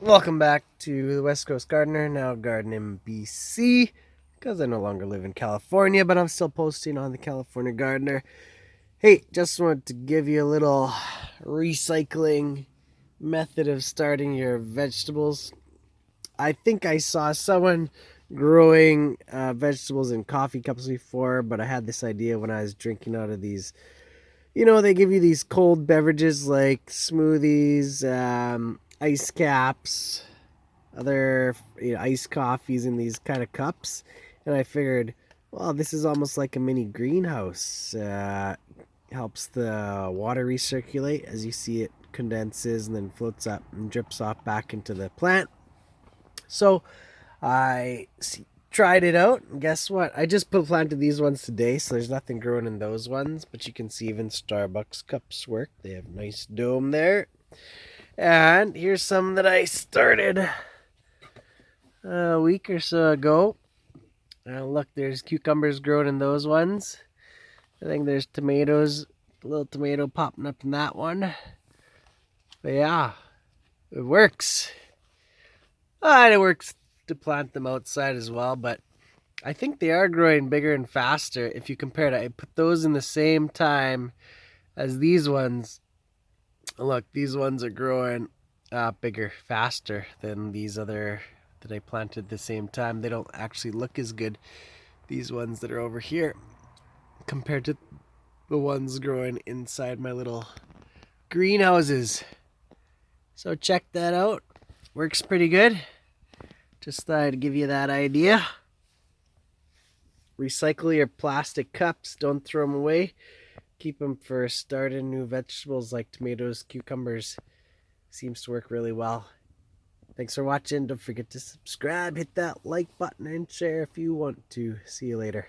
Welcome back to the West Coast Gardener, now garden in BC, because I no longer live in California, but I'm still posting on the California Gardener. Hey, just wanted to give you a little recycling method of starting your vegetables. I think I saw someone growing vegetables in coffee cups before, but I had this idea when I was drinking out of these. They give you these cold beverages like smoothies, ice caps, other iced coffees in these kind of cups, and I figured, well, this is almost like a mini greenhouse. Helps the water recirculate. As you see, it condenses and then floats up and drips off back into the plant. So tried it out, and guess what? I just planted these ones today, so there's nothing growing in those ones, but you can see even Starbucks cups work. They have a nice dome there. And here's some that I started a week or so ago. Look, there's cucumbers growing in those ones. I think there's tomatoes, a little tomato popping up in that one. But yeah, it works. And it works to plant them outside as well, but I think they are growing bigger and faster if you compare it. I put those in the same time as these ones. Look, these ones are growing bigger, faster than these other that I planted at the same time. They don't actually look as good, these ones that are over here, compared to the ones growing inside my little greenhouses. So check that out. Works pretty good. Just thought I'd give you that idea. Recycle your plastic cups. Don't throw them away. Keep them for starting new vegetables like tomatoes, cucumbers. Seems to work really well. Thanks for watching. Don't forget to subscribe, hit that like button, and share if you want to. See you later.